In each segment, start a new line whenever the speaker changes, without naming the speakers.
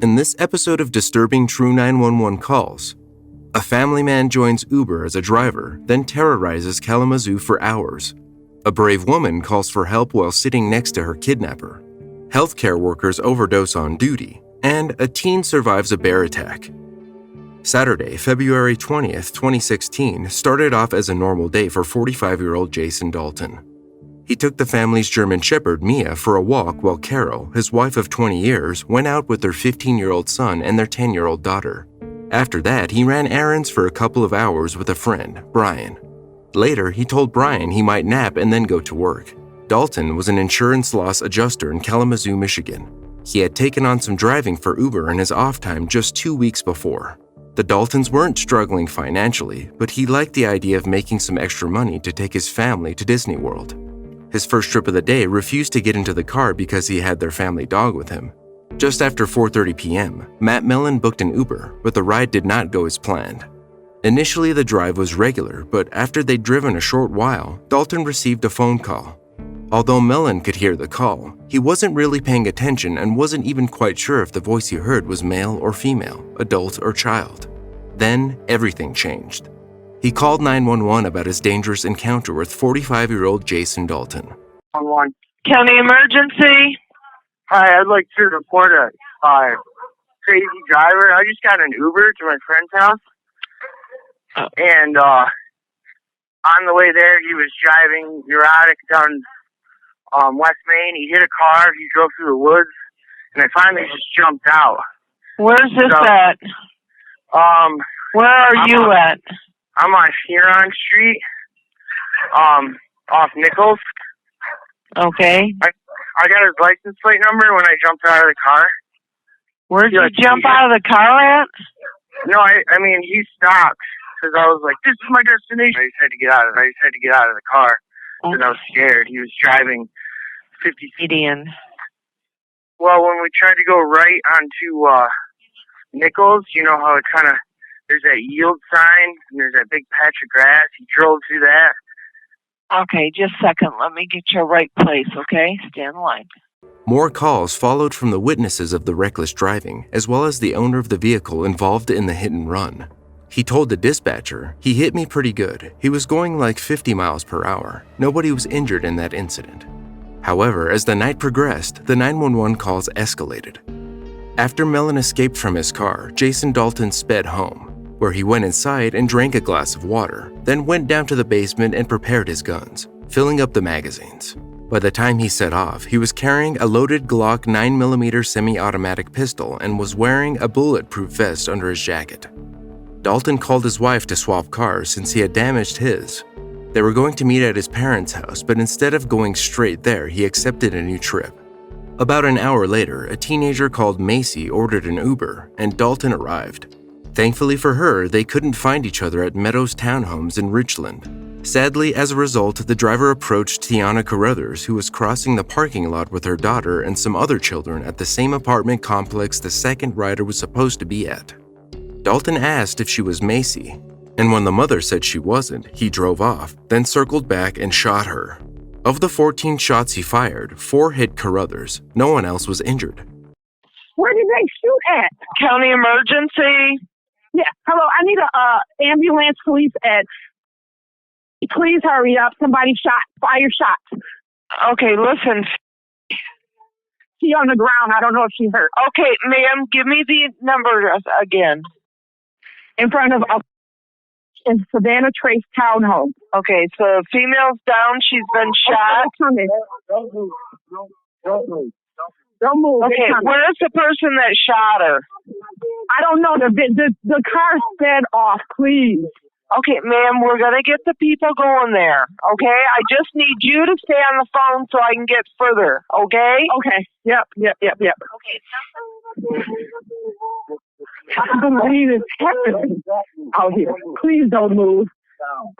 In this episode of Disturbing True 911 Calls, a family man joins Uber as a driver, then terrorizes Kalamazoo for hours. A brave woman calls for help while sitting next to her kidnapper. Healthcare workers overdose on duty, and a teen survives a bear attack. Saturday, February 20th, 2016, started off as a normal day for 45-year-old Jason Dalton. He took the family's German Shepherd, Mia, for a walk while Carol, his wife of 20 years, went out with their 15-year-old son and their 10-year-old daughter. After that, he ran errands for a couple of hours with a friend, Brian. Later, he told Brian he might nap and then go to work. Dalton was an insurance loss adjuster in Kalamazoo, Michigan. He had taken on some driving for Uber in his off time just 2 weeks before. The Daltons weren't struggling financially, but he liked the idea of making some extra money to take his family to Disney World. His first trip of the day refused to get into the car because he had their family dog with him. Just after 4:30 p.m., Matt Mellon booked an Uber, but the ride did not go as planned. Initially, the drive was regular, but after they'd driven a short while, Dalton received a phone call. Although Mellon could hear the call, he wasn't really paying attention and wasn't even quite sure if the voice he heard was male or female, adult or child. Then, everything changed. He called 911 about his dangerous encounter with 45-year-old Jason Dalton.
County emergency.
Hi, I'd like to report a crazy driver. I just got an Uber to my friend's house, and on the way there, he was driving neurotic down West Main. He hit a car. He drove through the woods, and I finally just jumped out.
Where's this at? Where are you at?
I'm on Huron Street, off Nichols.
Okay.
I got his license plate number when I jumped out of the car.
Where'd you jump out of the car at?
No, I mean, he stopped because I was like, this is my destination. I just had to get out of the car because I was scared. He was driving 50 feet
in.
Well, when we tried to go right onto Nichols, you know how it kind of, there's that yield sign and there's that big patch of grass. He drove through that.
Okay, just a second. Let me get you right place, okay? Stay on the line.
More calls followed from the witnesses of the reckless driving, as well as the owner of the vehicle involved in the hit and run. He told the dispatcher, "He hit me pretty good. He was going like 50 miles per hour. Nobody was injured in that incident." However, as the night progressed, the 911 calls escalated. After Mellon escaped from his car, Jason Dalton sped home, where he went inside and drank a glass of water, then went down to the basement and prepared his guns, filling up the magazines. By the time he set off, he was carrying a loaded Glock 9mm semi-automatic pistol and was wearing a bulletproof vest under his jacket. Dalton called his wife to swap cars since he had damaged his. They were going to meet at his parents' house, but instead of going straight there, he accepted a new trip. About an hour later, a teenager called Macy ordered an Uber, and Dalton arrived. Thankfully for her, they couldn't find each other at Meadows Townhomes in Richland. Sadly, as a result, the driver approached Tiana Carruthers, who was crossing the parking lot with her daughter and some other children at the same apartment complex the second rider was supposed to be at. Dalton asked if she was Macy, and when the mother said she wasn't, he drove off, then circled back and shot her. Of the 14 shots he fired, 4 hit Carruthers. No one else was injured.
Where did they shoot at?
County emergency.
Yeah. Hello, I need a ambulance, police at. Please hurry up. Somebody fire shots.
Okay, listen.
She on the ground. I don't know if she hurt.
Okay, ma'am, give me the number again.
In front of in Savannah Trace Townhome.
Okay, so female's down. She's been shot.
Don't move. Don't move.
Okay, where's the person that shot her?
I don't know. The car sped off, please.
Okay, ma'am, we're going to get the people going there, okay? I just need you to stay on the phone so I can get further, okay?
Okay. Yep.
Okay.
I don't believe it's happening out here. Please don't move.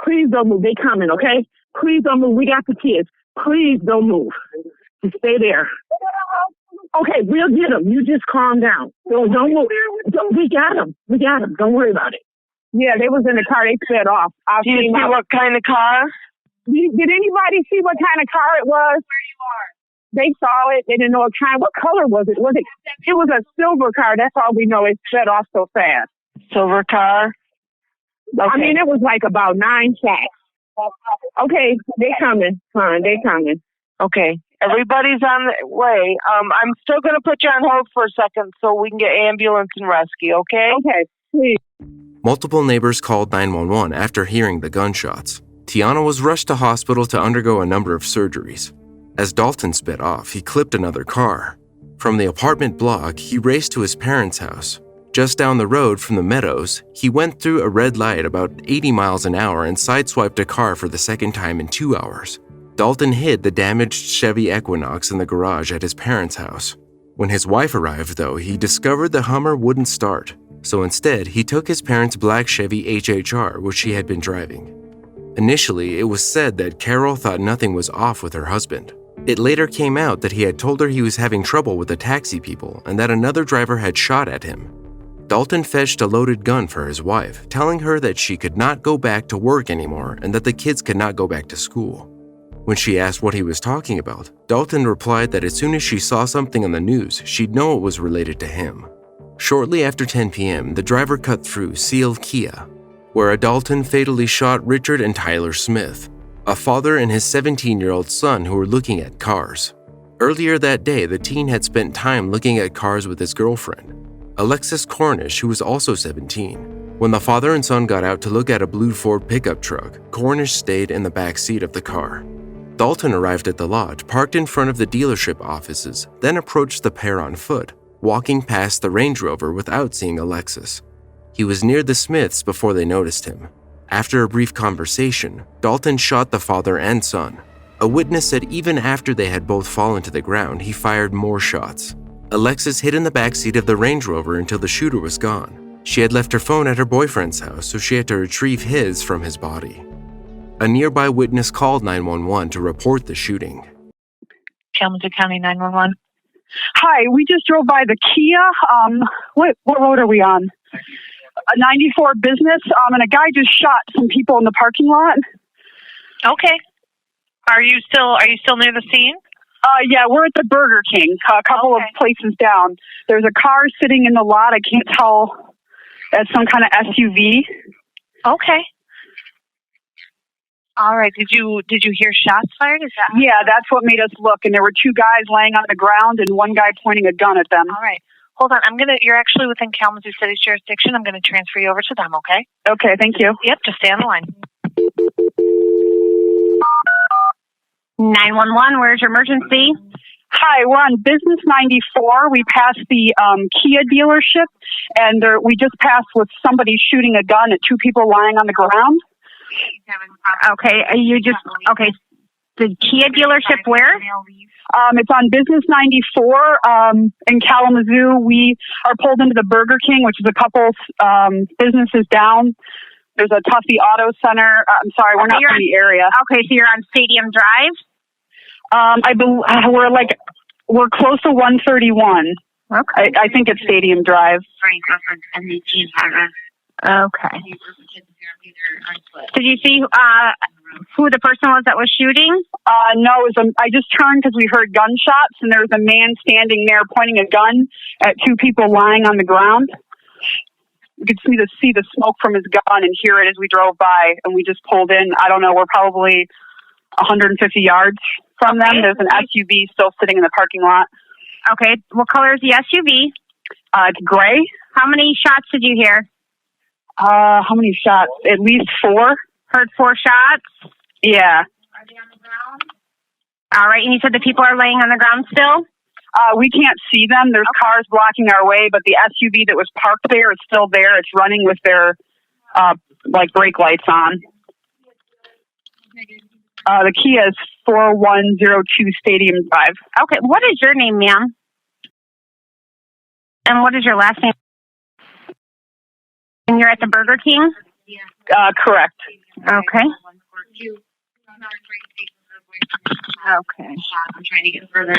Please don't move. They coming, okay? Please don't move. We got the kids. Please don't move. Just stay there. Okay, we'll get them. You just calm down. Don't move. We got them. Don't worry about it. Yeah, they was in the car. They sped off.
Do you see what kind of car?
Did anybody see what kind of car it was? Where you are? They saw it. They didn't know what kind. What color was it? It was a silver car. That's all we know. It sped off so fast.
Silver car? Okay.
I mean, it was like about 9 shots. Okay, they coming. Fine, they coming.
Okay. Everybody's on the way. I'm still going to put you on hold for a second so we can get ambulance and rescue, okay?
Okay, please.
Multiple neighbors called 911 after hearing the gunshots. Tiana was rushed to hospital to undergo a number of surgeries. As Dalton sped off, he clipped another car. From the apartment block, he raced to his parents' house. Just down the road from the Meadows, he went through a red light about 80 miles an hour and sideswiped a car for the second time in 2 hours. Dalton hid the damaged Chevy Equinox in the garage at his parents' house. When his wife arrived, though, he discovered the Hummer wouldn't start. So instead, he took his parents' black Chevy HHR, which she had been driving. Initially, it was said that Carol thought nothing was off with her husband. It later came out that he had told her he was having trouble with the taxi people and that another driver had shot at him. Dalton fetched a loaded gun for his wife, telling her that she could not go back to work anymore and that the kids could not go back to school. When she asked what he was talking about, Dalton replied that as soon as she saw something on the news, she'd know it was related to him. Shortly after 10 p.m., the driver cut through Seal Kia, where a Dalton fatally shot Richard and Tyler Smith, a father and his 17-year-old son who were looking at cars. Earlier that day, the teen had spent time looking at cars with his girlfriend, Alexis Cornish, who was also 17. When the father and son got out to look at a blue Ford pickup truck, Cornish stayed in the back seat of the car. Dalton arrived at the lot, parked in front of the dealership offices, then approached the pair on foot, walking past the Range Rover without seeing Alexis. He was near the Smiths before they noticed him. After a brief conversation, Dalton shot the father and son. A witness said even after they had both fallen to the ground, he fired more shots. Alexis hid in the backseat of the Range Rover until the shooter was gone. She had left her phone at her boyfriend's house, so she had to retrieve his from his body. A nearby witness called 911 to report the shooting.
Kalamazoo County 911.
Hi, we just drove by the Kia. What road are we on? A 94 Business. And a guy just shot some people in the parking lot.
Okay. Are you still near the scene?
Yeah, we're at the Burger King, a couple of places down. There's a car sitting in the lot. I can't tell. That's some kind of SUV.
Okay. All right. Did you hear shots fired? Is that?
Yeah, that's what made us look. And there were two guys laying on the ground and one guy pointing a gun at them.
All right. Hold on. You're actually within Kalamazoo City's jurisdiction. I'm going to transfer you over to them, okay?
Okay, thank you.
Yep, just stay on the line.
911, where's your emergency?
Hi, we're on Business 94. We passed the Kia dealership, and we just passed with somebody shooting a gun at two people lying on the ground.
Okay, okay. The Kia dealership where?
It's on Business 94 in Kalamazoo. We are pulled into the Burger King, which is a couple businesses down. There's a Tuffy Auto Center. I'm sorry, we're not from the area.
Okay, so you're on Stadium Drive?
We're close to 131.
Okay.
I think it's Stadium Drive.
Okay. Did you see who the person was that was shooting?
No, I just turned because we heard gunshots, and there was a man standing there pointing a gun at two people lying on the ground. We could see the smoke from his gun and hear it as we drove by, and we just pulled in. I don't know, we're probably 150 yards from them. There's an SUV still sitting in the parking lot.
Okay, what color is the SUV?
It's gray.
How many shots did you hear?
How many shots? At least 4.
Heard 4 shots?
Yeah.
Are they on the ground? All right, and you said the people are laying on the ground still?
We can't see them. There's cars blocking our way, but the SUV that was parked there is still there. It's running with their brake lights on. The Kia is 4102 Stadium Drive.
Okay, what is your name, ma'am? And what is your last name? And you're at the Burger King?
Correct.
Okay. Okay.
I'm trying to get further.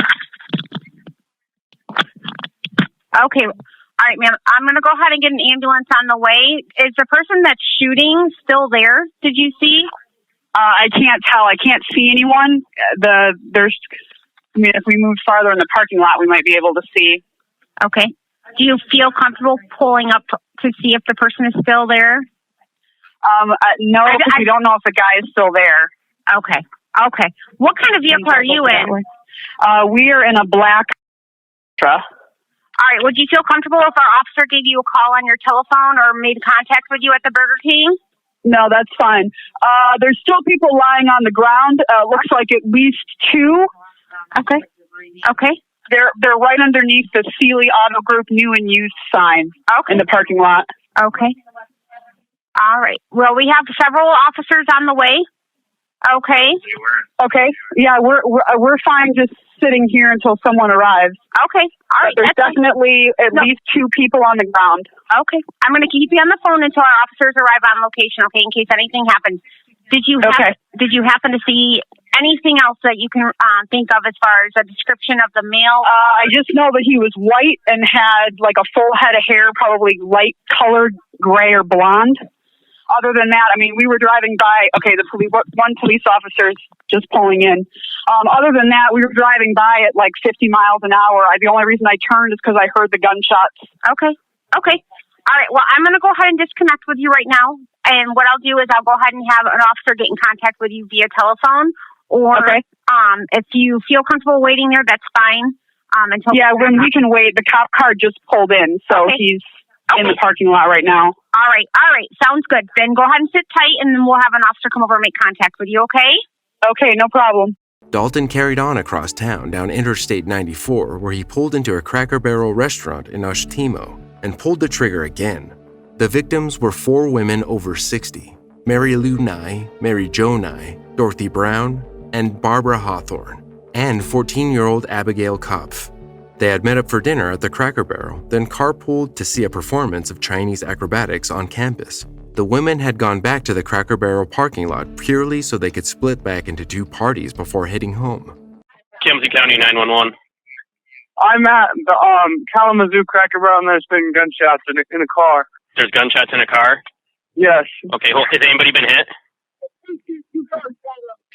Okay. All right, ma'am. I'm going to go ahead and get an ambulance on the way. Is the person that's shooting still there? Did you see?
I can't tell. I can't see anyone. There's I mean, if we moved farther in the parking lot, we might be able to see.
Okay. Do you feel comfortable pulling up to see if the person is still there?
No, because we don't know if the guy is still there.
Okay. Okay. What kind of vehicle are you in?
We are in a black truck.
All right. Would you feel comfortable if our officer gave you a call on your telephone or made contact with you at the Burger King?
No, that's fine. There's still people lying on the ground. Looks like at least 2.
Okay. Okay.
They're right underneath the Sealy Auto Group new and used sign in the parking lot.
Okay. All right. Well, we have several officers on the way. Okay.
Okay. Yeah, we're fine just sitting here until someone arrives.
Okay. All right.
There's definitely at least 2 people on the ground.
Okay. I'm going to keep you on the phone until our officers arrive on location, okay, in case anything happens. Did you happen to see anything else that you can think of as far as a description of the male?
I just know that he was white and had like a full head of hair, probably light colored gray or blonde. Other than that, I mean, we were driving by. Okay, one police officer is just pulling in. Other than that, we were driving by at like 50 miles an hour. The only reason I turned is because I heard the gunshots.
Okay. Okay. All right. Well, I'm going to go ahead and disconnect with you right now. And what I'll do is I'll go ahead and have an officer get in contact with you via telephone. Or if you feel comfortable waiting there, that's fine.
When we can wait. The cop car just pulled in, so he's in the parking lot right now.
All right. Sounds good. Then go ahead and sit tight, and then we'll have an officer come over and make contact with you, okay?
Okay, no problem.
Dalton carried on across town down Interstate 94, where he pulled into a Cracker Barrel restaurant in Oshtemo and pulled the trigger again. The victims were 4 women over 60, Mary Lou Nye, Mary Jo Nye, Dorothy Brown, and Barbara Hawthorne, and 14-year-old Abigail Kopf. They had met up for dinner at the Cracker Barrel, then carpooled to see a performance of Chinese acrobatics on campus. The women had gone back to the Cracker Barrel parking lot purely so they could split back into 2 parties before heading home.
Kalamazoo County 911.
I'm at the Kalamazoo Cracker Barrel, and there's been gunshots in a car.
There's gunshots in a car?
Yes.
Okay, has anybody been hit?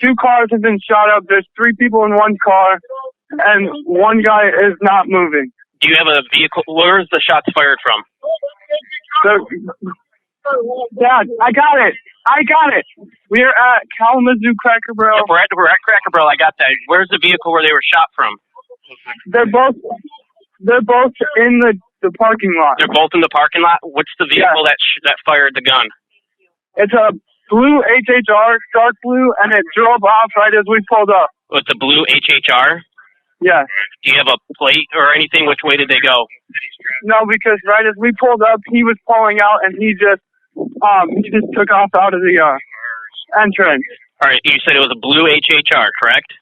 2 cars have been shot up. There's 3 people in 1 car, and 1 guy is not moving.
Do you have a vehicle? Where is the shots fired from?
Dad, I got it. We're at Kalamazoo Cracker Barrel.
If we're at Cracker Barrel, I got that. Where's the vehicle where they were shot from?
They're both in the parking lot.
They're both in the parking lot? What's the vehicle that fired the gun?
It's a blue HHR, dark blue, and it drove off right as we pulled up.
Oh, it's a blue HHR?
Yeah.
Do you have a plate or anything? Which way did they go?
No, because right as we pulled up, he was pulling out, and he just took off out of the entrance.
All right, you said it was a blue HHR, correct?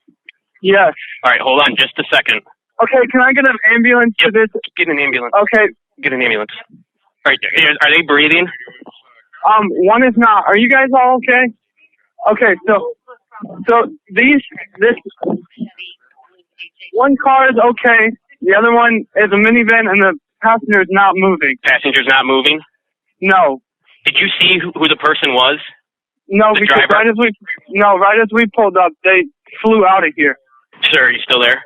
Yes.
All right, hold on just a second.
Okay, can I get an ambulance to this?
Get an ambulance.
Okay.
Get an ambulance. All right, are they breathing?
One is not. Are you guys all okay? Okay, so this one car is okay. The other one is a minivan, and the passenger is not moving.
Passenger's not moving?
No.
Did you see who the person was?
No,
the
because
driver?
right as we pulled up, they flew out of here.
Sir, are you still there?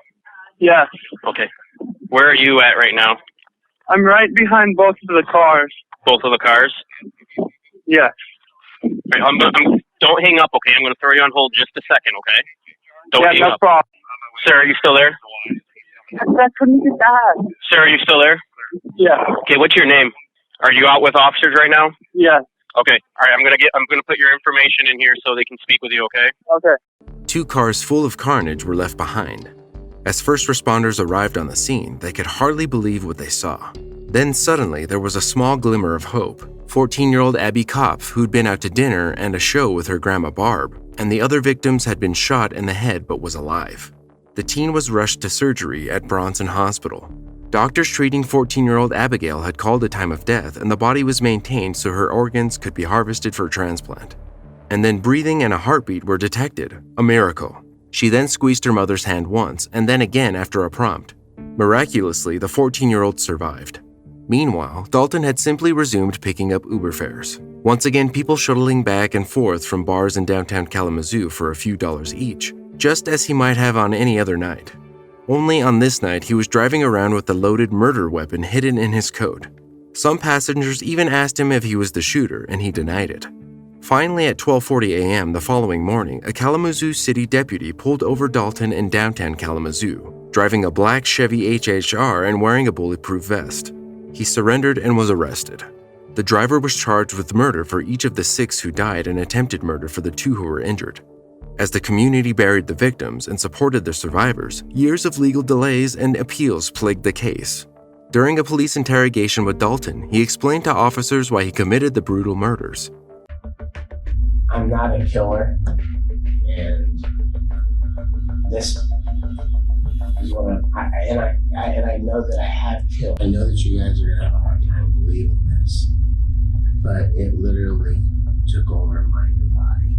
Yes.
Okay. Where are you at right now?
I'm right behind both of the cars.
Both of the cars?
Yes.
Right, don't hang up, okay? I'm going to throw you on hold just a second, okay? Don't hang up.
Problem.
Sir, are you still there? Sir, are you still there?
Yeah.
Okay, what's your name? Are you out with officers right now?
Yeah.
Okay. All right, I'm gonna put your information in here so they can speak with you, okay?
Okay.
2 cars full of carnage were left behind. As first responders arrived on the scene, they could hardly believe what they saw. Then suddenly, there was a small glimmer of hope. 14-year-old Abby Kopf, who'd been out to dinner and a show with her grandma Barb, and the other victims had been shot in the head but was alive. The teen was rushed to surgery at Bronson Hospital. Doctors treating 14-year-old Abigail had called a time of death, and the body was maintained so her organs could be harvested for transplant. And then breathing and a heartbeat were detected, a miracle. She then squeezed her mother's hand once, and then again after a prompt. Miraculously, the 14-year-old survived. Meanwhile, Dalton had simply resumed picking up Uber fares. Once again, people shuttling back and forth from bars in downtown Kalamazoo for a few dollars each, just as he might have on any other night. Only on this night, he was driving around with a loaded murder weapon hidden in his coat. Some passengers even asked him if he was the shooter, and he denied it. Finally, at 12:40 a.m. the following morning, a Kalamazoo city deputy pulled over Dalton in downtown Kalamazoo, driving a black Chevy HHR and wearing a bulletproof vest. He surrendered and was arrested. The driver was charged with murder for each of the 6 who died and attempted murder for the 2 who were injured. As the community buried the victims and supported their survivors, years of legal delays and appeals plagued the case. During a police interrogation with Dalton, he explained to officers why he committed the brutal murders.
I'm not a killer, and this is what I know that I have killed. I know that you guys are gonna have a hard time believing this, but it literally took over mind and body.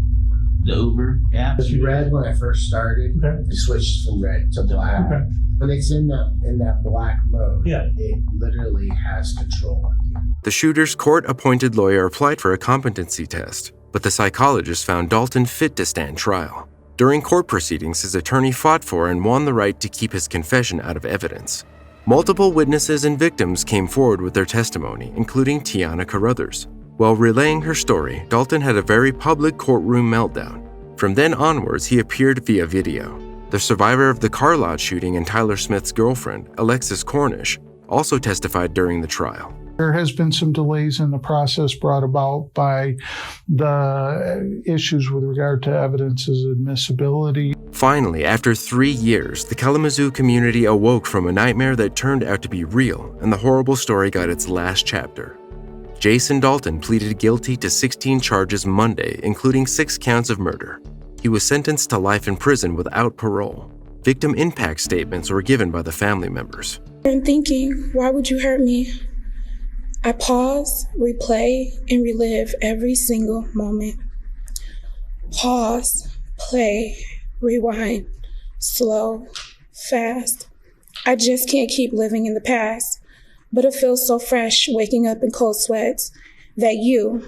The Uber app?
It was red when I first started. Okay. It switched from red to black. Okay. When it's in that black mode, it literally has control of you.
The shooter's court-appointed lawyer applied for a competency test, but the psychologist found Dalton fit to stand trial. During court proceedings, his attorney fought for and won the right to keep his confession out of evidence. Multiple witnesses and victims came forward with their testimony, including Tiana Carruthers. While relaying her story, Dalton had a very public courtroom meltdown. From then onwards, he appeared via video. The survivor of the car lot shooting and Tyler Smith's girlfriend, Alexis Cornish, also testified during the trial.
There has been some delays in the process brought about by the issues with regard to evidence's admissibility.
Finally, after 3 years, the Kalamazoo community awoke from a nightmare that turned out to be real, and the horrible story got its last chapter. Jason Dalton pleaded guilty to 16 charges Monday, including 6 counts of murder. He was sentenced to life in prison without parole. Victim impact statements were given by the family members.
I'm thinking, why would you hurt me? I pause, replay, and relive every single moment. Pause, play, rewind, slow, fast. I just can't keep living in the past. But it feels so fresh waking up in cold sweats that you,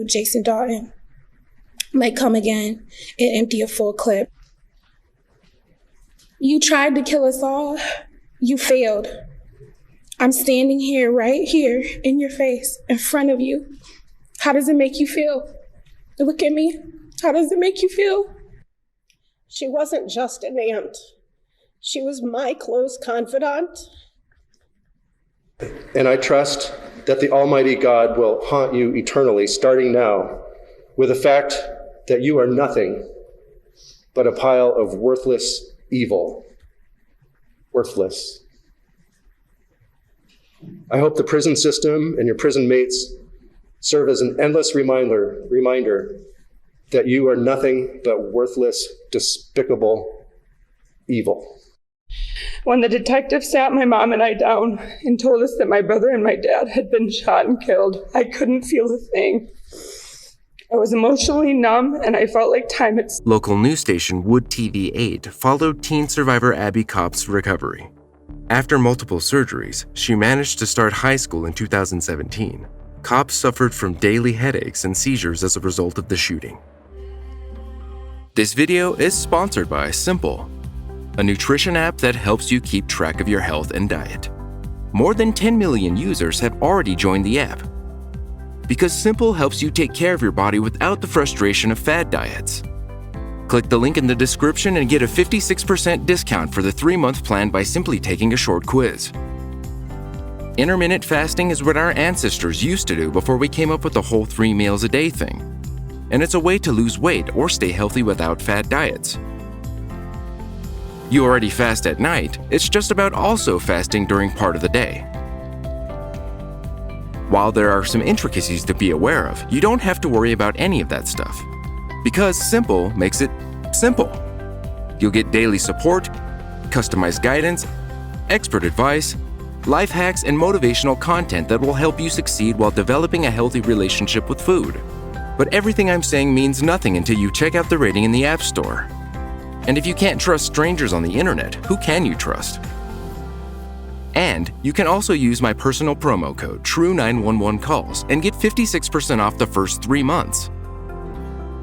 Jason Dalton, might come again and empty a full clip. You tried to kill us all. You failed. I'm standing here, right here, in your face, in front of you. How does it make you feel? Look at me. How does it make you feel?
She wasn't just an aunt. She was my close confidant.
And I trust that the Almighty God will haunt you eternally, starting now, with the fact that you are nothing but a pile of worthless evil. Worthless. I hope the prison system and your prison mates serve as an endless reminder that you are nothing but worthless, despicable evil.
When the detective sat my mom and I down and told us that my brother and my dad had been shot and killed, I couldn't feel a thing. I was emotionally numb and I felt like time had...
Local news station Wood TV 8 followed teen survivor Abby Kopp's recovery. After multiple surgeries, she managed to start high school in 2017. Kopp suffered from daily headaches and seizures as a result of the shooting. This video is sponsored by Simple, a nutrition app that helps you keep track of your health and diet. More than 10 million users have already joined the app. Because Simple helps you take care of your body without the frustration of fad diets. Click the link in the description and get a 56% discount for the 3-month plan by simply taking a short quiz. Intermittent fasting is what our ancestors used to do before we came up with the whole 3 meals a day thing. And it's a way to lose weight or stay healthy without fad diets. You already fast at night, it's just about also fasting during part of the day. While there are some intricacies to be aware of, you don't have to worry about any of that stuff. Because Simple makes it simple. You'll get daily support, customized guidance, expert advice, life hacks, and motivational content that will help you succeed while developing a healthy relationship with food. But everything I'm saying means nothing until you check out the rating in the App Store. And if you can't trust strangers on the internet, who can you trust? And you can also use my personal promo code TRUE911CALLS and get 56% off the first 3 months.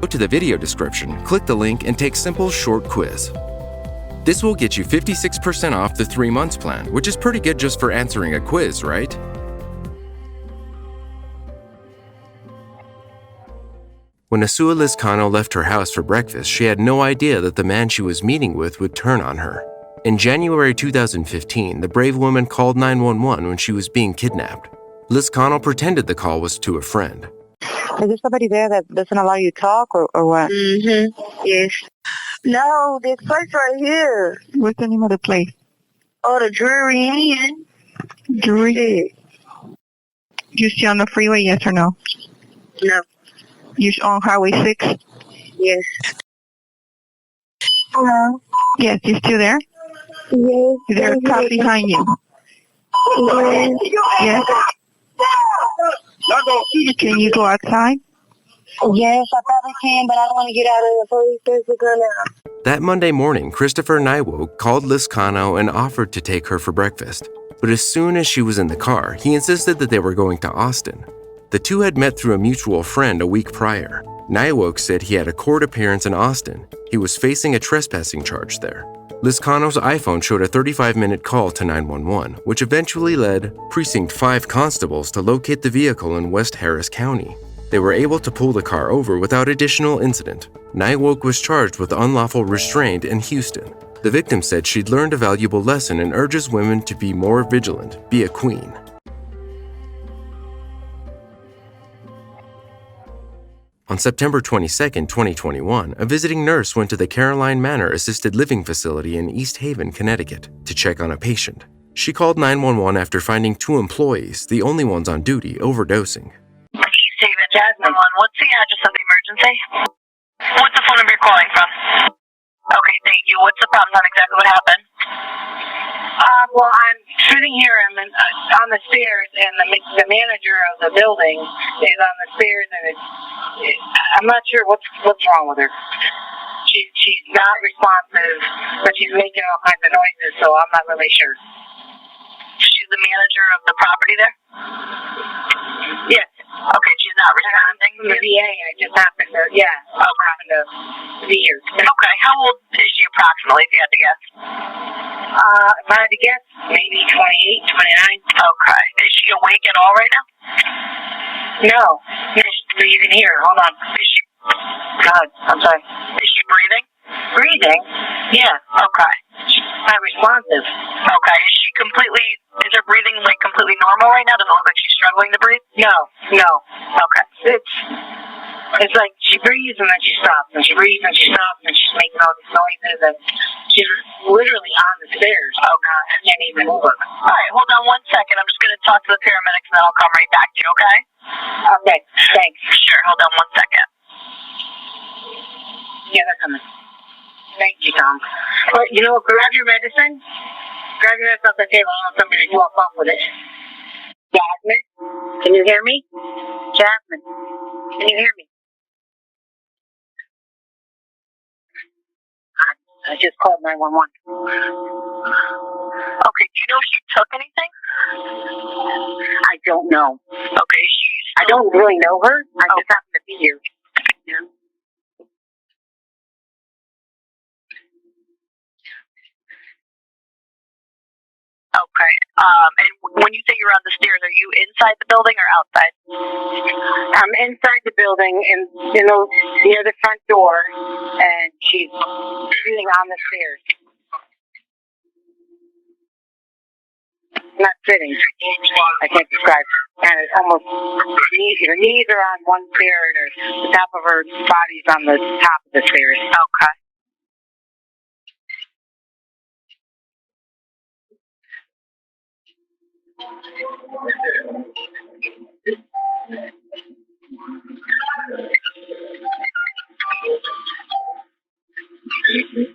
Go to the video description, click the link, and take Simple's short quiz. This will get you 56% off the 3 months plan, which is pretty good just for answering a quiz, right? When Asiuh Lizcano left her house for breakfast, she had no idea that the man she was meeting with would turn on her. In January 2015, the brave woman called 911 when she was being kidnapped. Lizcano pretended the call was to a friend.
Is there somebody there that doesn't allow you to talk or what? Mm-hmm. Yes. No, this place right here. What's the name of the place? Oh, the Drury Inn. Drury. You still on the freeway, yes or no? No. You on Highway 6? Yes. Hello? Yes, you still there? Yes. Is there a cop behind you? Yes. Yes. Can you go outside? Yes, I probably can, but I don't want to get out of the police station now.
That Monday morning, Christopher Nywoke called Lizcano and offered to take her for breakfast. But as soon as she was in the car, he insisted that they were going to Austin. The two had met through a mutual friend a week prior. Nywoke said he had a court appearance in Austin. He was facing a trespassing charge there. Lizcano's iPhone showed a 35-minute call to 911, which eventually led Precinct 5 constables to locate the vehicle in West Harris County. They were able to pull the car over without additional incident. Nywoke was charged with unlawful restraint in Houston. The victim said she'd learned a valuable lesson and urges women to be more vigilant, be a queen. On September 22, 2021, a visiting nurse went to the Caroline Manor Assisted Living facility in East Haven, Connecticut, to check on a patient. She called 911 after finding 2 employees, the only ones on duty, overdosing.
East Haven, Jasmine 1, what's the address of the emergency? What's the phone number you're calling from? Okay, thank you. What's the problem? Not exactly what happened.
Well, I'm sitting here on the stairs, and the manager of the building is on the stairs, and I'm not sure what's wrong with her. She's not responsive, but she's making all kinds of noises, so I'm not really sure.
She's the manager of the property there?
Yes.
Okay, she's not responding.
From the VA, I just happened to be here.
Okay, how old is she approximately, if you had to guess?
If I had to guess, maybe 28, 29.
Okay. Is she awake at all right now?
No. You can hear her. Hold on.
Is she...
God, I'm sorry.
Is she breathing?
Breathing? Yeah.
Okay.
She's not responsive.
Okay. Is her breathing like completely normal right now? Does it look like she's struggling to breathe?
No.
Okay.
It's like she breathes and then she stops, and she breathes and she stops, and she's making all these noises, and she's literally on the stairs.
Okay.
I can't even move her.
All right, hold on 1 second. I'm just going to talk to the paramedics, and then I'll come right back to you, okay?
Okay, thanks.
Sure, hold on 1 second.
Yeah, they're coming. Thank you, Tom. But, grab your medicine. Grab your medicine off the table. I want somebody to walk off with it. Jasmine, can you hear me? Jasmine, can you hear me? I just called 911.
Okay, do you know if she took anything?
I don't know.
Okay,
I don't really know her. I just happen to be here. Yeah.
Okay. And when you say you're on the stairs, are you inside the building or outside?
I'm inside the building, and near the front door, and she's sitting on the stairs. Not sitting. I can't describe. Kind of almost her knees are on one stair, and the top of her body's on the top of the stairs.
Okay.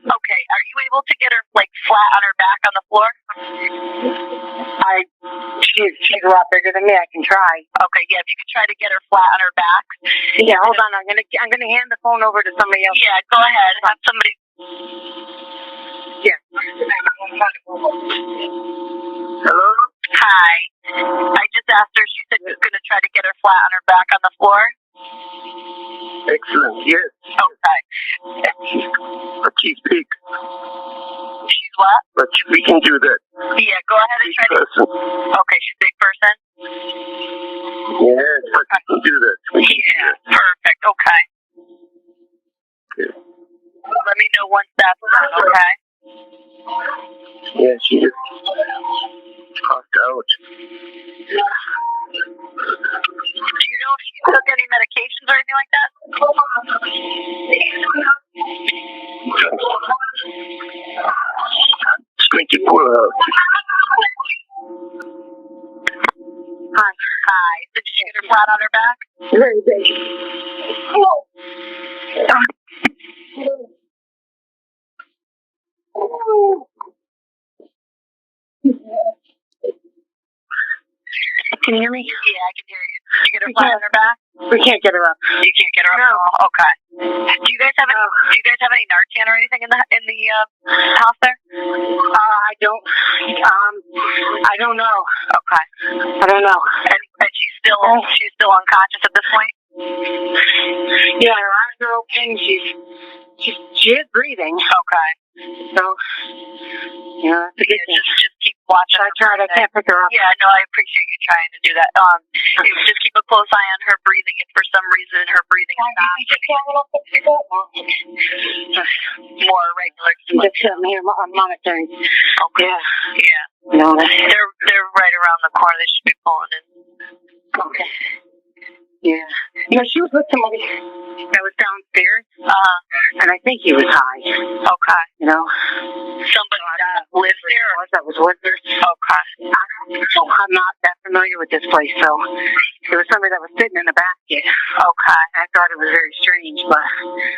Okay, are you able to get her flat on her back on the floor?
She's a lot bigger than me. I can try.
Okay, yeah, if you could try to get her flat on her back.
Yeah, hold on. I'm gonna hand the phone over to somebody else.
Yeah, go ahead. Have somebody.
Yeah.
Hello?
Hi. I just asked her. She said she was gonna try to get her flat on her back on the floor.
Excellent, yes.
Okay.
Please speak.
She's what?
But we can do that.
Yeah, go ahead and try to. Okay, she's a big person?
Yeah, but we can do that.
Yeah, perfect. Okay. Let me know once that's done, okay?
Yeah, she just passed out.
Do you know if she took any medications or anything like that?
Just going to pull out.
Hi. Did you get her flat on her back?
Very big.
Can you hear me? Yeah, I can hear you. Did you get her flat on her back?
We can't get her up.
You can't get her up? No. Okay. Do you guys have any Narcan or anything in the house there?
I don't know.
Okay.
I don't know.
And she's still unconscious at this point?
Yeah, her eyes are open. She is breathing.
Okay.
So, yeah, that's a good thing.
Just keep watching.
I tried. I can't pick her up.
Yeah, no, I appreciate you trying to do that. Just keep a close eye on her breathing. If for some reason her breathing stops, more regular.
Just here, I'm monitoring.
Okay. Yeah.
No,
they're right around the corner. They should be pulling in.
Okay. Yeah. You know, she was with somebody that was downstairs, and I think he was high.
Okay.
You know?
Somebody that lives there?
That was with her.
Okay.
I'm not that familiar with this place, so there was somebody that was sitting in a basket.
Okay.
I thought it was very strange, but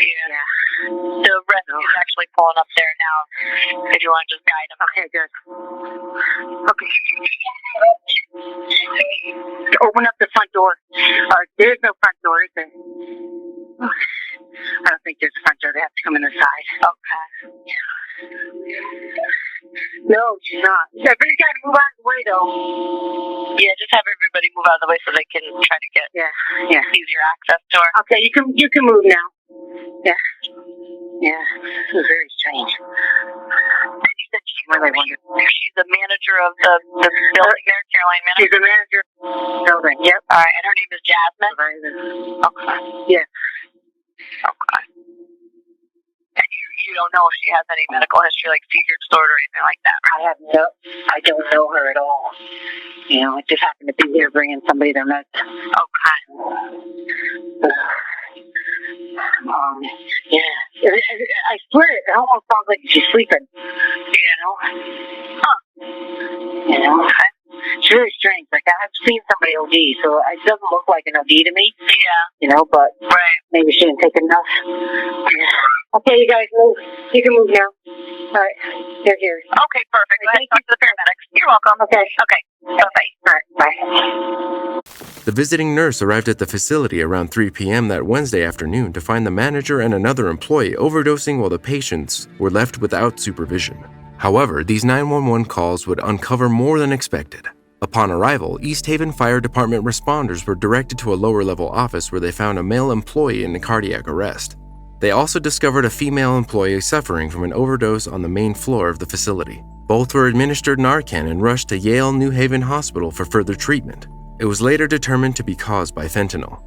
yeah. The rescue's actually pulling up there now. If you want to just guide them.
Okay, good. Okay. Open up the front door. There's no front door, is there? I don't think there's a front door. They have to come in the side.
Okay.
Yeah. No, she's not. Everybody got to move out of the way, though.
Yeah, just have everybody move out of the way so they can try to get easier access to her.
Okay, you can move now. Yeah. Yeah. This is very strange.
And you said she's the manager of the building there, Caroline Manor?
She's the manager of the building, yep.
All right, and her name is Jasmine? Okay.
Yeah.
Okay. And you don't know if she has any medical history, like seizure disorder or anything like that, right?
I don't know her at all. You know, I just happened to be here bringing somebody their meds.
Okay.
Yeah. I swear, it almost sounds like she's sleeping.
You know? Huh.
You know? Okay. It's really strange. Like, I've seen somebody OD, so it doesn't look like an OD to me.
Yeah.
You know, but maybe she didn't take enough. Yeah. Okay, you guys move. You can move now. All right. They're here.
Okay, perfect. Go ahead and talk to the paramedics. You're welcome.
Okay.
Okay. Bye-bye.
All right. Bye.
The visiting nurse arrived at the facility around 3 p.m. that Wednesday afternoon to find the manager and another employee overdosing while the patients were left without supervision. However, these 911 calls would uncover more than expected. Upon arrival, East Haven Fire Department responders were directed to a lower-level office where they found a male employee in cardiac arrest. They also discovered a female employee suffering from an overdose on the main floor of the facility. Both were administered Narcan and rushed to Yale New Haven Hospital for further treatment. It was later determined to be caused by fentanyl.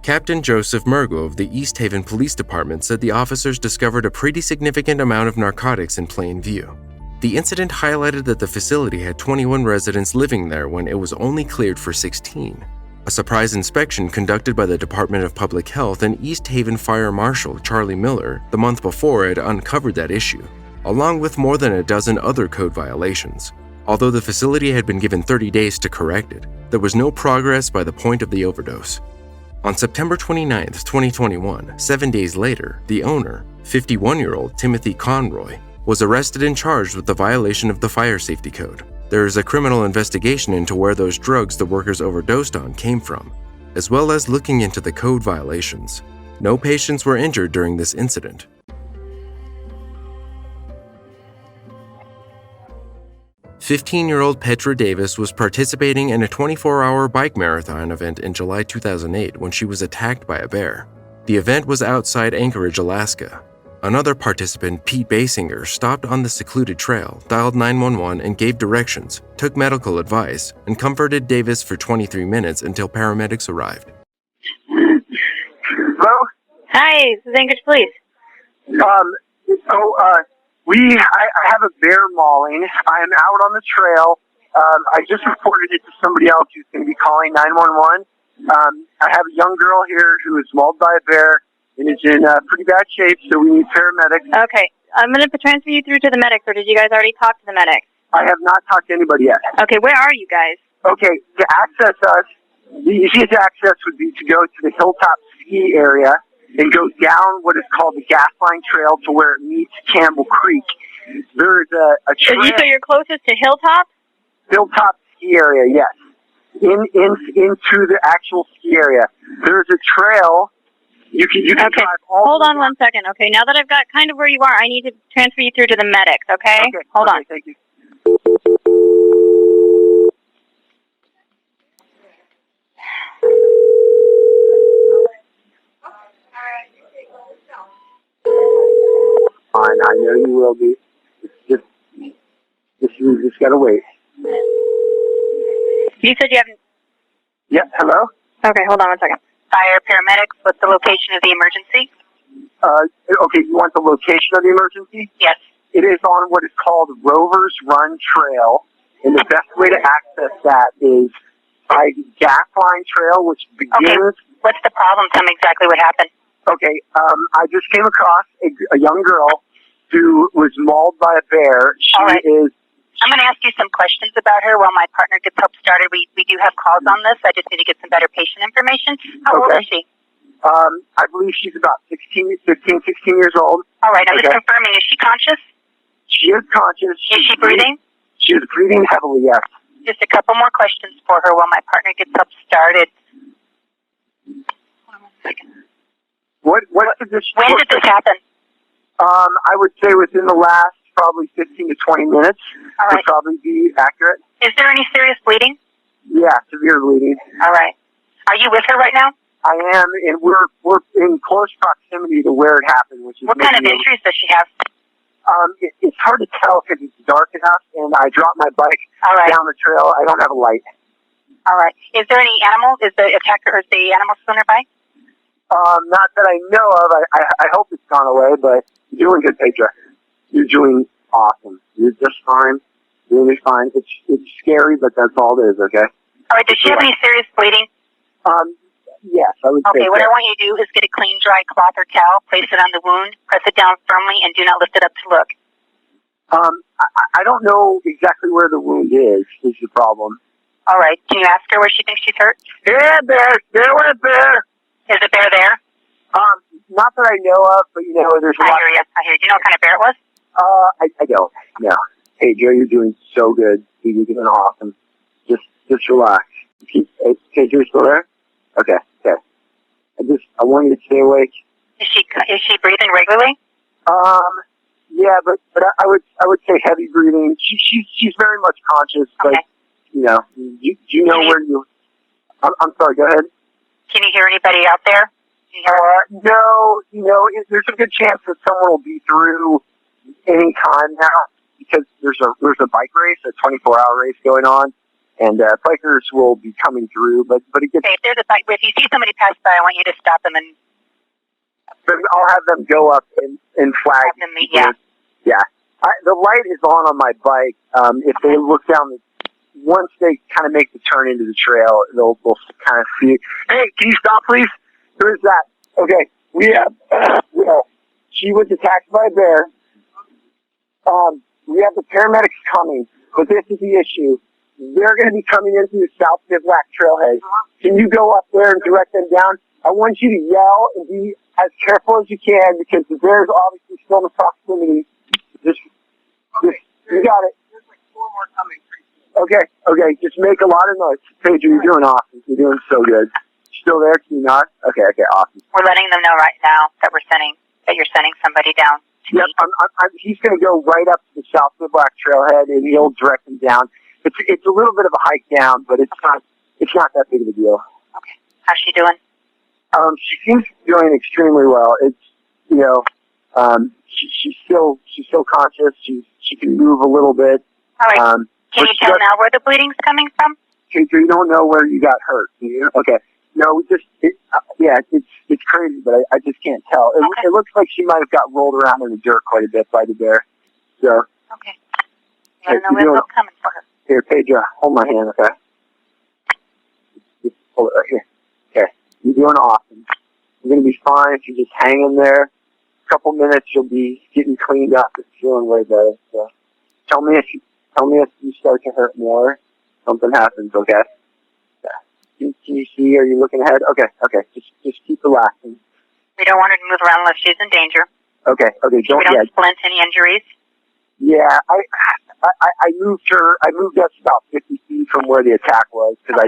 Captain Joseph Murgo of the East Haven Police Department said the officers discovered a pretty significant amount of narcotics in plain view. The incident highlighted that the facility had 21 residents living there when it was only cleared for 16. A surprise inspection conducted by the Department of Public Health and East Haven Fire Marshal Charlie Miller the month before had uncovered that issue, along with more than a dozen other code violations. Although the facility had been given 30 days to correct it, there was no progress by the point of the overdose. On September 29, 2021, 7 days later, the owner, 51-year-old Timothy Conroy, was arrested and charged with the violation of the fire safety code. There is a criminal investigation into where those drugs the workers overdosed on came from, as well as looking into the code violations. No patients were injured during this incident. 15-year-old Petra Davis was participating in a 24-hour bike marathon event in July 2008 when she was attacked by a bear. The event was outside Anchorage, Alaska. Another participant, Pete Basinger, stopped on the secluded trail, dialed 911 and gave directions, took medical advice, and comforted Davis for 23 minutes until paramedics arrived.
Hello?
Hi, this is Anchorage Police.
I have a bear mauling. I'm out on the trail. I just reported it to somebody else who's going to be calling 911. I have a young girl here who is mauled by a bear and is in pretty bad shape, so we need paramedics.
Okay, I'm going to transfer you through to the medics, or did you guys already talk to the medics?
I have not talked to anybody yet.
Okay, where are you guys?
Okay, to access us, the easiest access would be to go to the Hilltop Ski area and go down what is called the Gas Line Trail to where it meets Campbell Creek. There's a trail.
So you're closest to Hilltop?
Hilltop Ski area, yes. Into the actual ski area. There's a trail. You can
okay.
drive all
Hold on 1 second. Okay, now that I've got kind of where you are, I need to transfer you through to the medics, okay?
Okay.
Hold on.
Thank you. Fine, I know you will be. You just gotta wait.
You said you haven't...
Yeah, hello?
Okay, hold on 1 second. Fire paramedics, what's the location of the emergency?
Okay, you want the location of the emergency?
Yes.
It is on what is called Rover's Run Trail, and the best way to access that is by the Gas Line Trail, which begins...
Okay, what's the problem? Tell me exactly what happened.
Okay, I just came across a young girl who was mauled by a bear.
I'm going to ask you some questions about her while my partner gets help started. We do have calls on this. I just need to get some better patient information. How old is she?
I believe she's about 16 years old.
All right, I'm just confirming. Is she conscious?
She is conscious.
Is she breathing?
She is breathing heavily, yes.
Just a couple more questions for her while my partner gets help started. Hold on 1 second.
When did
this happen?
I would say within the last probably 15 to 20 minutes would probably be accurate.
Is there any serious bleeding?
Yeah, severe bleeding.
All right. Are you with her right now?
I am, and we're in close proximity to where it happened, which is...
What kind of injuries does she have?
It's hard to tell because it's dark enough, and I dropped my bike down the trail. I don't have a light.
All right. Is there any animal? Is the attacker or is the animal still nearby?
Not that I know of. I hope it's gone away, but you're doing good, Petra. You're doing awesome. You're just fine. Really fine. It's scary, but that's all it is, okay?
All right. Does she have any serious bleeding?
Yes, I would say
Okay, what I want you to do is get a clean, dry cloth or towel, place it on the wound, press it down firmly, and do not lift it up to look.
I don't know exactly where the wound is the problem.
All right. Can you ask her where she thinks she's hurt?
Yeah, bear. There went a bear.
Is the bear there?
Not that I know of, but there's a lot.
I hear you. Do you know what kind of bear it was?
I don't. No. Hey, Joe, you're doing so good. You're doing awesome. Just relax. Okay, you're still there? Okay. I want you to stay awake.
Is she breathing regularly?
Yeah, but I would say heavy breathing. She's very much conscious, but do you know where you? I'm sorry. Go ahead.
Can you hear anybody out there?
No. There's a good chance that someone will be through any time now because there's a bike race, a 24-hour race going on. And bikers will be coming through, but it gets...
Okay, if there's a bike, if you see somebody pass by, I want you to stop them and...
I'll have them go up and flag.
Yeah.
The light is on my bike. If they look down, once they kind of make the turn into the trail, they'll kind of see... Hey, can you stop, please? Who is that? Okay, we have... she was attacked by a bear. We have the paramedics coming, but this is the issue. They're going to be coming into the South Bivouac Trailhead. Can you go up there and direct them down? I want you to yell and be as careful as you can because the bear's obviously still in the proximity. Just you got it. There's like 4 more coming. Okay. Just make a lot of noise. Paige, you're doing awesome. You're doing so good. Still there? Can you not? Okay, awesome.
We're letting them know right now that you're sending somebody down.
Yep, he's going to go right up to the South Bivouac Trailhead and he'll direct them down. It's a little bit of a hike down, but it's not that big of a deal.
Okay. How's she doing?
She seems to be doing extremely well. It's, She's still conscious. She can move a little bit.
All right. Can you tell now where the bleeding's coming from?
Okay, so you don't know where you got hurt, do you? Okay. No, it's crazy, but I just can't tell. It looks like she might have got rolled around in the dirt quite a bit by the bear. So.
Okay. I don't know where it's coming for her.
Here, Petra, hold my hand, okay? Just hold it right here. Okay. You're doing awesome. You're going to be fine if you just hang in there. A couple minutes, you'll be getting cleaned up and feeling way better. So tell me if you start to hurt more, something happens, okay? Yeah. Can you see? Are you looking ahead? Okay. Just keep relaxing.
We don't want her to move around unless she's in danger.
Okay.
We don't splint any injuries.
Yeah, I moved her. I moved us about 50 feet from where the attack was because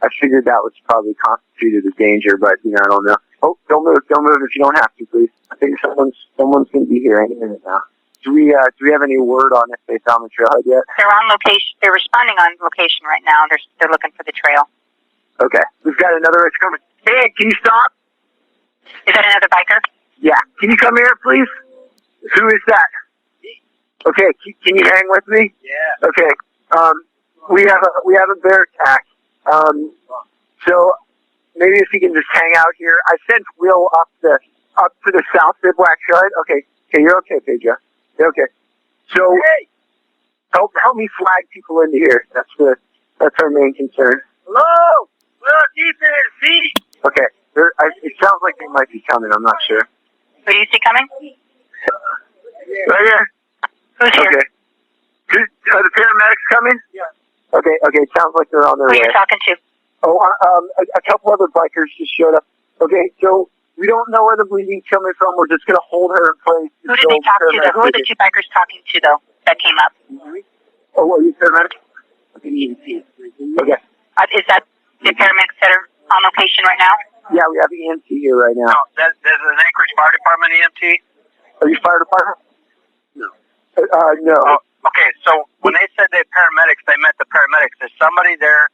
I figured that was probably constituted a danger, but I don't know. Oh, don't move if you don't have to, please. I think someone's going to be here any minute now. Do we have any word on if they found the trailhead yet?
They're on location. They're responding on location right now. They're looking for the trail.
Okay, we've got another race coming. Hey, can you stop?
Is that another biker?
Yeah. Can you come here, please? Who is that? Okay, can you hang with me? Yeah. Okay. We have a bear attack. So maybe if you can just hang out here. I sent Will up to the south bivouac side. Okay, you're okay, Petra. You're okay. So help me flag people into here. That's our main concern.
Hello? Well, see?
Okay. It sounds like they might be coming. I'm not sure.
Who do you see coming?
Right here.
Who's here?
Okay. Are the paramedics coming?
Yeah.
Okay. Sounds like they're on their way.
Who are you talking to?
Oh, a couple other bikers just showed up. Okay, so we don't know where the bleeding's coming from. We're just going to hold her in place.
Who did they talk to, though? Who are the two bikers talking to, though, that came up?
Oh, are you paramedics? Okay.
Is that the paramedics that are on location right now?
Yeah, we have the EMT here right now.
No, there's an Anchorage Fire Department EMT.
Are you fire department?
No.
No.
Oh, okay, so when they said they paramedics, they meant the paramedics. Is somebody there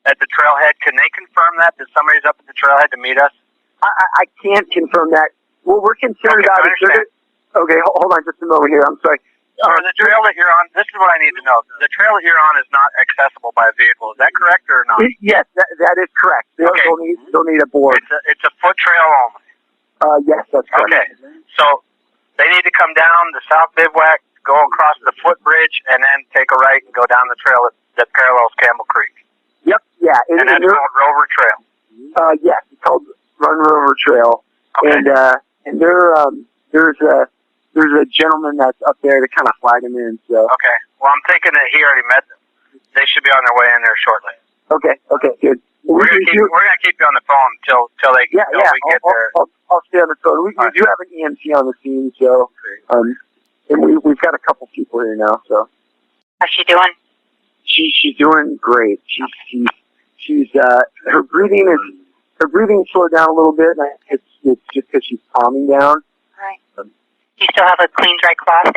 at the trailhead? Can they confirm that somebody's up at the trailhead to meet us?
I can't confirm that. What we're concerned about is... Okay, hold on just a moment here. I'm sorry.
The trail that you're on, this is what I need to know. The trail that you're on is not accessible by a vehicle. Is that correct or not?
Yes, that is correct. They'll need a board.
It's a foot trail only.
Yes, that's correct.
Okay, so they need to come down the south bivouac, go across the footbridge, and then take a right and go down the trail that parallels Campbell Creek.
Yep, yeah.
And that's called Rover Trail.
Yes, it's called Run Rover Trail. Okay. And there's a gentleman that's up there to kind of flag him in. So.
Okay. Well, I'm thinking that he already met them. They should be on their way in there shortly.
Okay, good.
We're gonna keep you on the phone till we get there.
I'll stay on the phone. We do have an EMT on the scene, so and we've got a couple people here now. So
how's she doing?
She's doing great. She's her breathing slowed down a little bit, and it's just because she's calming down.
Right. Do you still have a clean, dry cloth?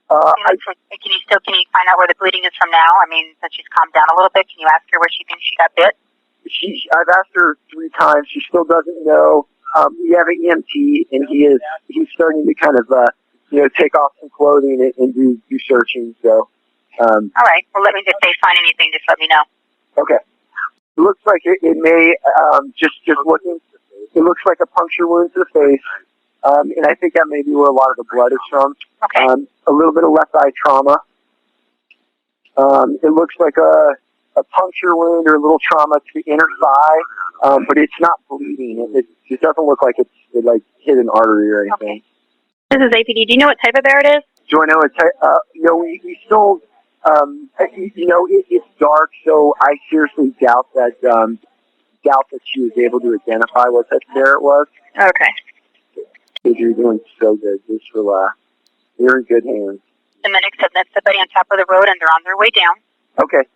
Can you find out where the bleeding is from now? I mean, since she's calmed down a little bit, can you ask her where she thinks she got bit?
I've asked her 3 times. She still doesn't know. We have an EMT, and he's starting to kind of take off some clothing and do searching. So.
All right. Well, if they find anything, just let me know.
Okay. It looks like it may just looking. It looks like a puncture wound to the face. And I think that may be where a lot of the blood is from.
Okay.
A little bit of left eye trauma. It looks like a puncture wound or a little trauma to the inner thigh, but it's not bleeding. It doesn't look like it hit an artery or anything.
Okay. This is APD. Do you know what type of bear it is?
Do I know what type? We still, it's dark, so I seriously doubt that she was able to identify what type of bear it was.
Okay.
You're doing so good. Just relax. You're in good hands.
The medics have met somebody on top of the road, and they're on their way down.
Okay,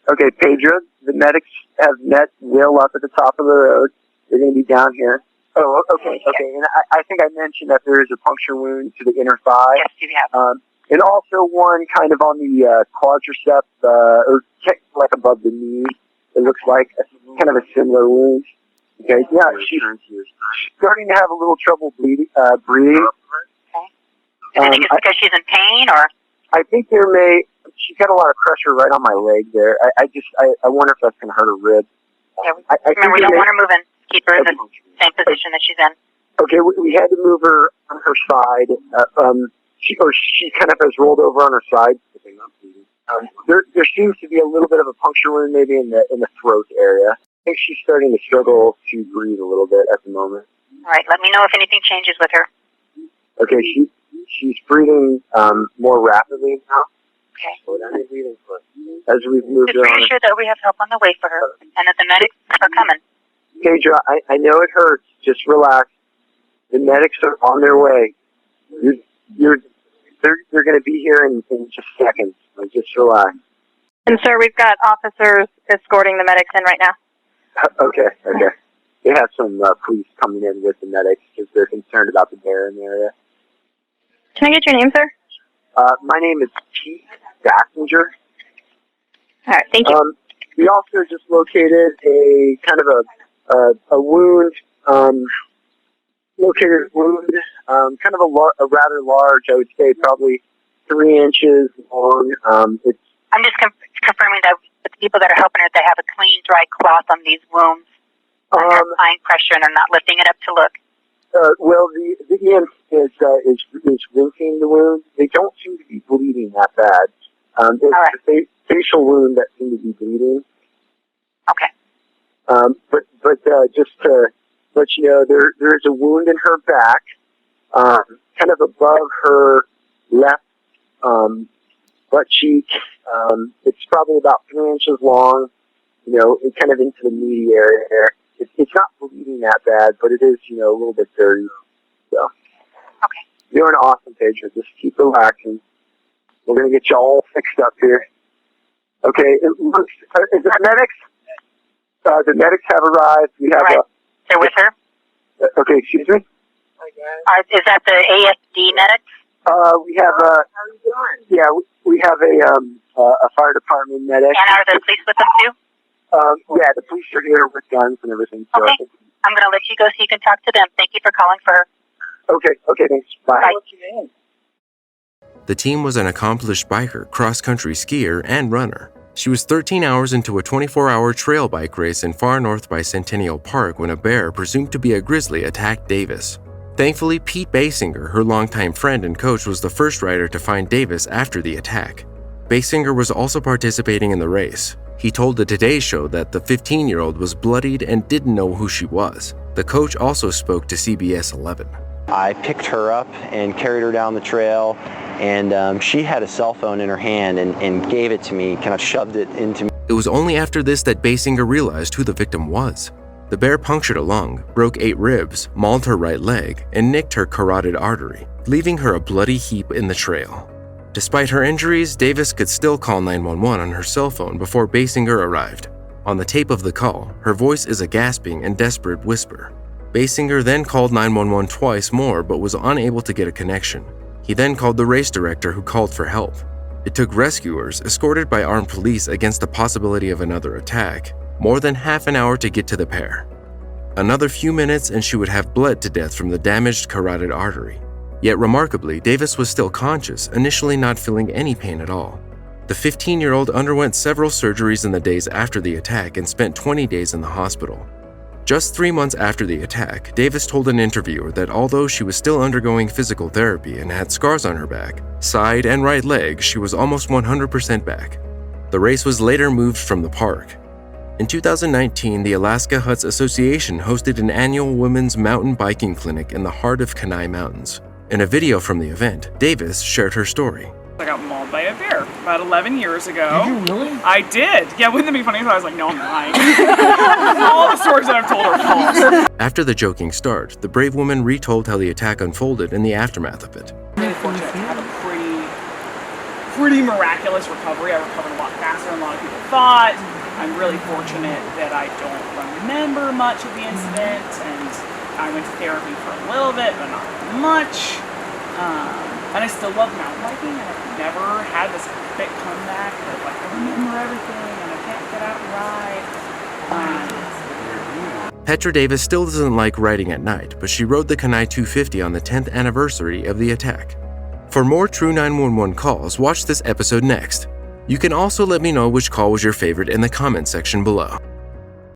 Pedro. The medics have met Will up at the top of the road. They're going to be down here. Oh, okay. And I think I mentioned that there is a puncture wound to the inner thigh.
Yes, you have.
And also one kind of on the quadriceps, or like above the knee. It looks like kind of a similar wound.
Okay, yeah, she's starting to have a little trouble breathing.
Do you think it's because she's in pain, or?
I think she's got a lot of pressure right on my leg there. I wonder if that's going to hurt her rib.
Yeah, remember, we don't want her moving. Keep her in the same position that she's in.
Okay, we had to move her on her side. She kind of has rolled over on her side. There seems to be a little bit of a puncture wound maybe in the throat area. I think she's starting to struggle to breathe a little bit at the moment.
All right, let me know if anything changes with her.
Okay, she's breathing more rapidly now.
Okay.
As we've moved
Just
her on.
reassure that we have help on the way for her, and that the medics are coming.
Petra, I know it hurts. Just relax. The medics are on their way. They're going to be here in just seconds. Just relax.
And sir, we've got officers escorting the medics in right now.
Okay. They have some police coming in with the medics because they're concerned about the bear in the area.
Can I get your name, sir?
My name is Pete Basinger.
All right, thank you.
We also just located a kind of a wound, kind of a rather large, I would say probably 3 inches long.
I'm just confirming that with the people that are helping her, they have a clean, dry cloth on these wounds. They're applying pressure and they're not lifting it up to look.
Well, the EM is rinsing the wound. They don't seem to be bleeding that bad. It's a facial wound that seems to be bleeding.
Okay.
But just to let you know, there is a wound in her back, kind of above her left butt cheek. It's probably about 3 inches long. It's kind of into the meaty area there. It's not bleeding that bad, but it is, a little bit dirty. So.
Okay.
You're doing awesome, Petra. Just keep relaxing. We're going to get you all fixed up here. Okay. Is that medics? The medics have arrived. We have
They're with her?
Okay, excuse me?
Is that the ASD medics?
We have we have a fire department medic.
And are the police with them too?
Yeah, the police are here with guns and everything. So
Okay. I'm going to let you go so you can talk to them. Thank you for calling for her.
Okay, thanks. Bye.
Bye.
The team was an accomplished biker, cross-country skier, and runner. She was 13 hours into a 24-hour trail bike race in far north by Centennial Park when a bear presumed to be a grizzly attacked Davis. Thankfully, Pete Basinger, her longtime friend and coach, was the first rider to find Davis after the attack. Basinger was also participating in the race. He told the Today Show that the 15-year-old was bloodied and didn't know who she was. The coach also spoke to CBS 11.
I picked her up and carried her down the trail, and she had a cell phone in her hand and gave it to me, kind of shoved it into me.
It was only after this that Basinger realized who the victim was. The bear punctured a lung, broke 8 ribs, mauled her right leg, and nicked her carotid artery, leaving her a bloody heap in the trail. Despite her injuries, Davis could still call 911 on her cell phone before Basinger arrived. On the tape of the call, her voice is a gasping and desperate whisper. Basinger then called 911 twice more but was unable to get a connection. He then called the race director, who called for help. It took rescuers, escorted by armed police against the possibility of another attack, more than half an hour to get to the pair. Another few minutes and she would have bled to death from the damaged carotid artery. Yet remarkably, Davis was still conscious, initially not feeling any pain at all. The 15-year-old underwent several surgeries in the days after the attack and spent 20 days in the hospital. Just 3 months after the attack, Davis told an interviewer that although she was still undergoing physical therapy and had scars on her back, side and right leg, she was almost 100% back. The race was later moved from the park. In 2019, the Alaska Huts Association hosted an annual women's mountain biking clinic in the heart of Kenai Mountains. In a video from the event, Davis shared her story.
I got mauled by a bear about 11 years ago.
Did you really?
I did. Yeah, wouldn't it be funny if I was like, no, I'm lying. All the stories that I've told are false.
After the joking start, the brave woman retold how the attack unfolded and the aftermath of it.
I'm really fortunate to have a pretty miraculous recovery. I recovered a lot faster than a lot of people thought. I'm really fortunate that I don't remember much of the incident, and I went to therapy for a little bit, but not much. And I still love mountain biking, and I've never had this big comeback that I remember everything and I can't get out and ride.
Petra Davis still doesn't like riding at night, but she rode the Kenai 250 on the 10th anniversary of the attack. For more true 911 calls, watch this episode next. You can also let me know which call was your favorite in the comment section below.